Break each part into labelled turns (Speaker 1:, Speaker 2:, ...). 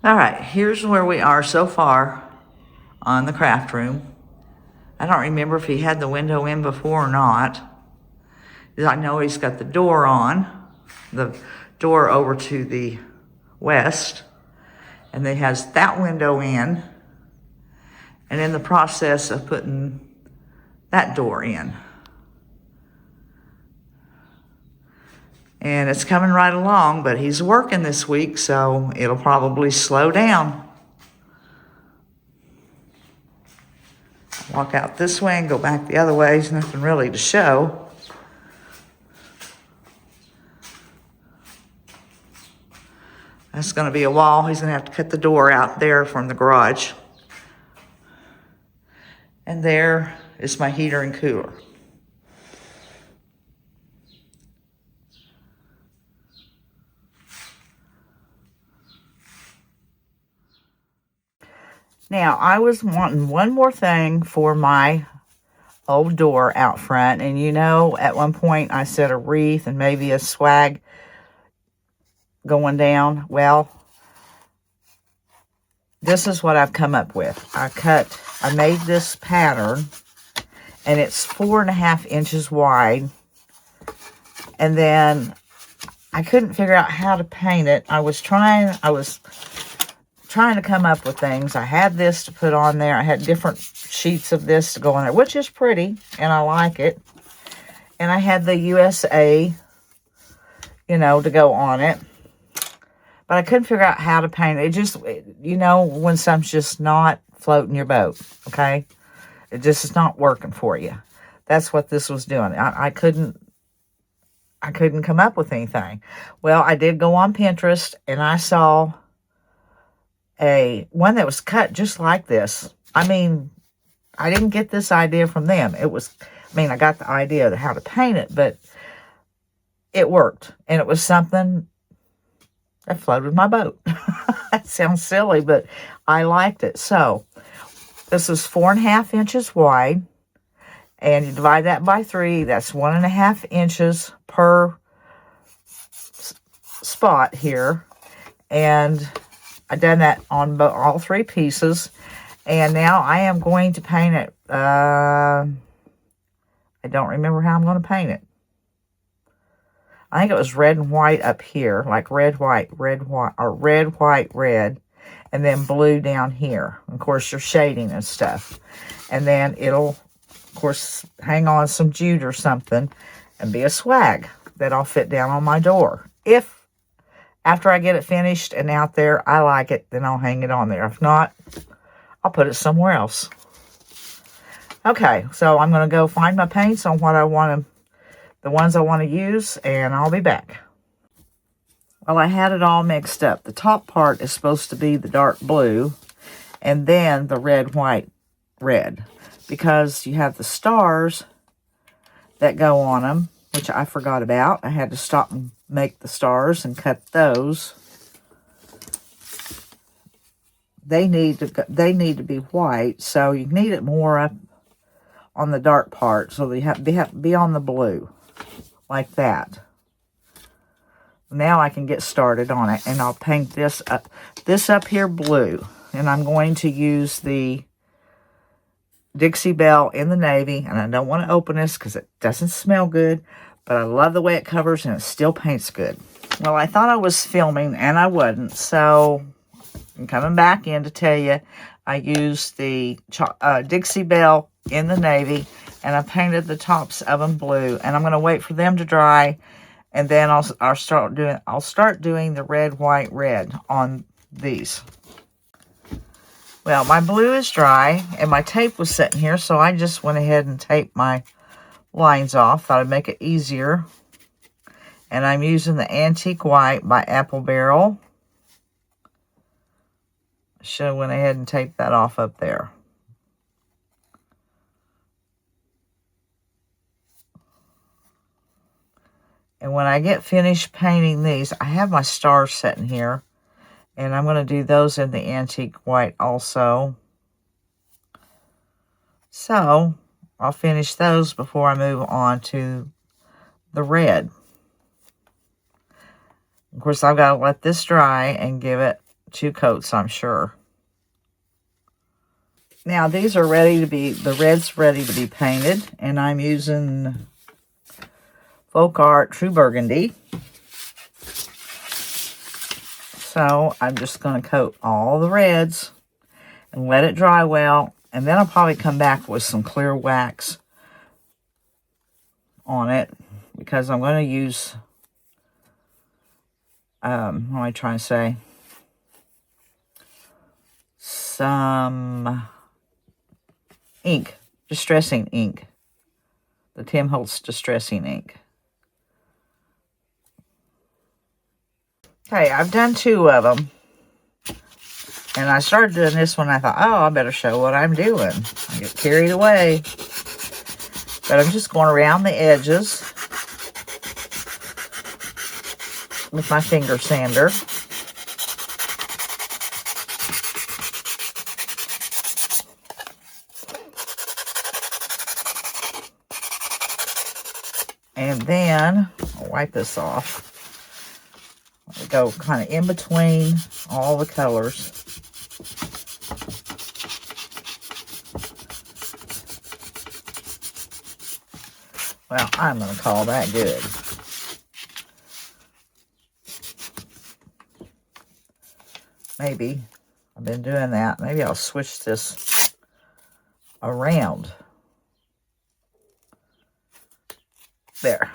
Speaker 1: All right, here's where we are so far on the craft room. I don't remember if he had the window in before or not. I know he's got the door on, the door over to the west, and he has that window in, and in the process of putting that door in. And it's coming right along, but he's working this week, so it'll probably slow down. Walk out this way and go back the other way. There's nothing really to show. That's going to be a wall. He's going to have to cut the door out there from the garage. And there is my heater and cooler. Now, I was wanting one more thing for my old door out front. And you know, at one point I said a wreath and maybe a swag going down. Well, this is what I've come up with. I made this pattern, and it's 4.5 inches wide. And then I couldn't figure out how to paint it. I was trying to come up with things. I had this to put on there. I had different sheets of this to go on there, which is pretty, and I like it. And I had the USA, you know, to go on it. But I couldn't figure out how to paint it. It just, you know, when something's just not floating your boat, okay? It just is not working for you. That's what this was doing. I couldn't come up with anything. Well, I did go on Pinterest, and I saw one that was cut just like this. I mean, I didn't get this idea from them. I got the idea of how to paint it, but it worked. And it was something that floated my boat. That sounds silly, but I liked it. So, this is 4.5 inches wide. And you divide that by 3. That's 1.5 inches per spot here. And I've done that on all 3 pieces. And now I am going to paint it. I don't remember how I'm going to paint it. I think it was red and white up here. Like red, white, or red, white, red. And then blue down here. Of course, your shading and stuff. And then it'll, of course, hang on some jute or something. And be a swag that I'll fit down on my door. If after I get it finished and out there, I like it, then I'll hang it on there. If not, I'll put it somewhere else. Okay, so I'm going to go find my paints on what I want to, the ones I want to use, and I'll be back. Well, I had it all mixed up. The top part is supposed to be the dark blue, and then the red, white, red. Because you have the stars that go on them, which I forgot about. I had to stop and make the stars and cut those. They need to be white, so you need it more up on the dark part, so they have to be on the blue, like that. Now I can get started on it, and I'll paint this up here blue, and I'm going to use the Dixie Belle in the navy, and I don't want to open this because it doesn't smell good, but I love the way it covers, and it still paints good. Well, I thought I was filming, and I wasn't, so I'm coming back in to tell you I used the Dixie Belle in the navy, and I painted the tops of them blue, and I'm going to wait for them to dry, and then I'll start doing the red, white, red on these. Well, my blue is dry, and my tape was sitting here, so I just went ahead and taped my lines off. Thought I'd make it easier. And I'm using the Antique White by Apple Barrel. Should have went ahead and taped that off up there. And when I get finished painting these, I have my stars sitting here. And I'm going to do those in the Antique White also. So, I'll finish those before I move on to the red. Of course, I've got to let this dry and give it 2 coats, I'm sure. Now these are ready to be, the red's ready to be painted, and I'm using Folk Art True Burgundy. So I'm just going to coat all the reds and let it dry well, and then I'll probably come back with some clear wax on it, because I'm going to use, what am I trying to say? Some ink, distressing ink. The Tim Holtz distressing ink. Okay, I've done 2 of them. And I started doing this one, I thought, oh, I better show what I'm doing. I get carried away. But I'm just going around the edges with my finger sander. And then, I'll wipe this off. I'll go kind of in between all the colors. Well, I'm going to call that good. Maybe, I've been doing that. Maybe I'll switch this around. There.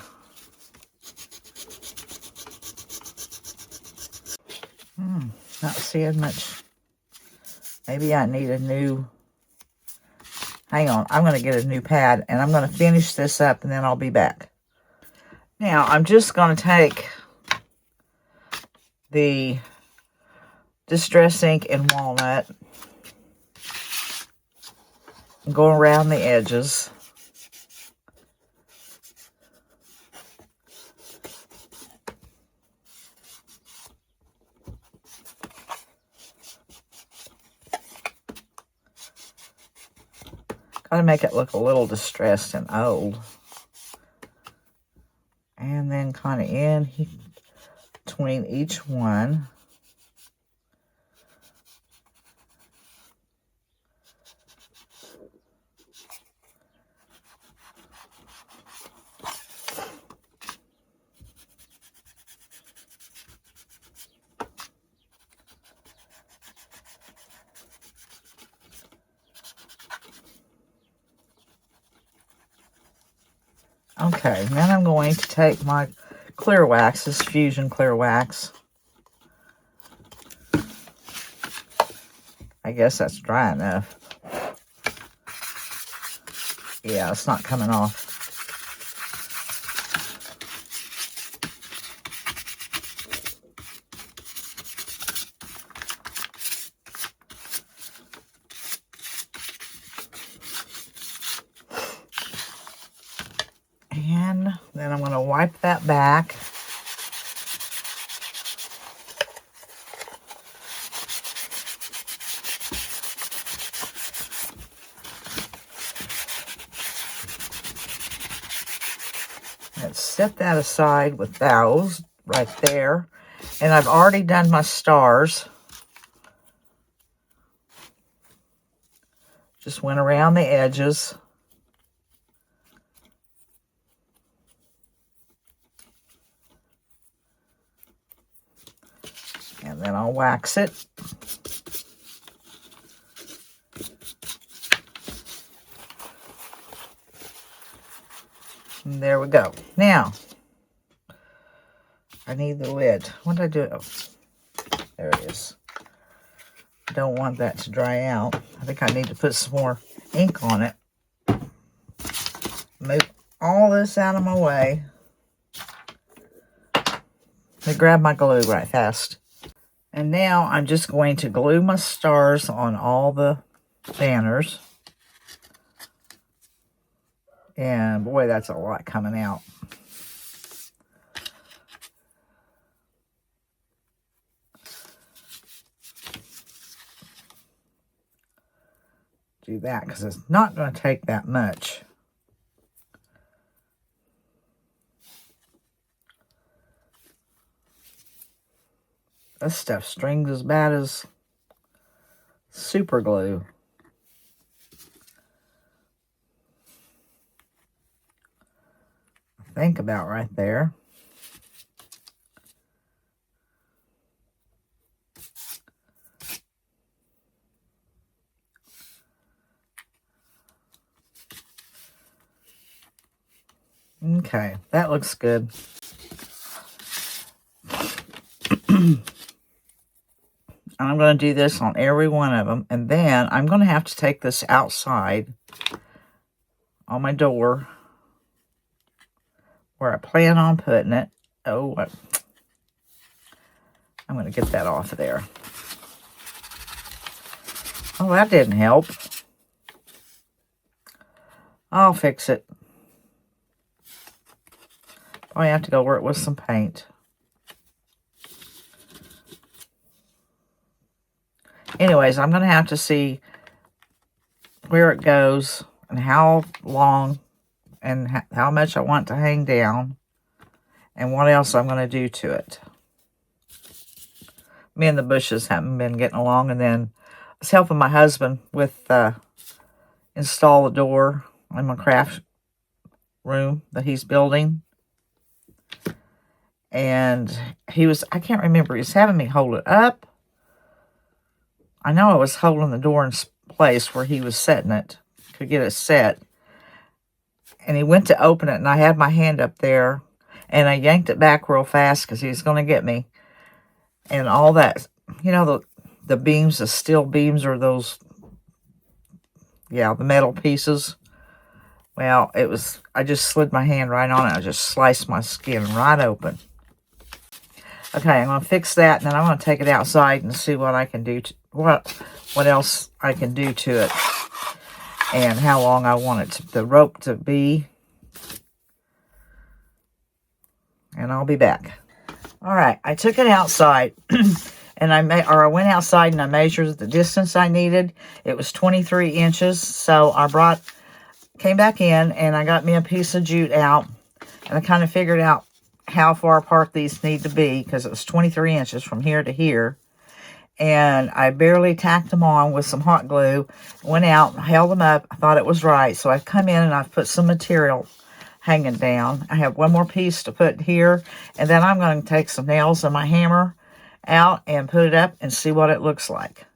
Speaker 1: Not seeing much. Maybe I need a new... Hang on, I'm going to get a new pad, and I'm going to finish this up, and then I'll be back. Now, I'm just going to take the Distress Ink and Walnut and go around the edges. Got to make it look a little distressed and old. And then kind of in between each one. Okay, then I'm going to take my clear wax, this Fusion clear wax. I guess that's dry enough. Yeah, it's not coming off. And then I'm going to wipe that back. And set that aside with those right there. And I've already done my stars. Just went around the edges. And then I'll wax it. And there we go. Now, I need the lid. What did I do? Oh, there it is. I don't want that to dry out. I think I need to put some more ink on it. Move all this out of my way. Let me grab my glue right fast. And now I'm just going to glue my stars on all the banners. And boy, that's a lot coming out. Do that because it's not going to take that much. This stuff strings as bad as super glue. Think about right there. Okay, that looks good. I'm going to do this on every one of them. And then I'm going to have to take this outside on my door where I plan on putting it. Oh, I'm going to get that off of there. Oh, that didn't help. I'll fix it. I have to go where it was some paint. Anyways, I'm going to have to see where it goes and how long and how much I want to hang down and what else I'm going to do to it. Me and the bushes haven't been getting along, and then I was helping my husband with install the door in my craft room that he's building. And I can't remember, he was having me hold it up. I know I was holding the door in place where he was setting it, could get it set. And he went to open it, and I had my hand up there, and I yanked it back real fast because he was going to get me. And all that, you know, the beams, the steel beams, or those, yeah, the metal pieces. Well, I just slid my hand right on it. I just sliced my skin right open. Okay, I'm going to fix that, and then I'm going to take it outside and see what I can do to, what else I can do to it, and how long I want the rope to be. And I'll be back. All right, I took it outside, and I went outside and I measured the distance I needed. It was 23 inches, so I came back in, and I got me a piece of jute out, and I kind of figured out how far apart these need to be, because it was 23 inches from here to here. And I barely tacked them on with some hot glue, went out, held them up. I thought it was right, so I've come in and I've put some material hanging down. I have one more piece to put here, and then I'm going to take some nails and my hammer out and put it up and see what it looks like.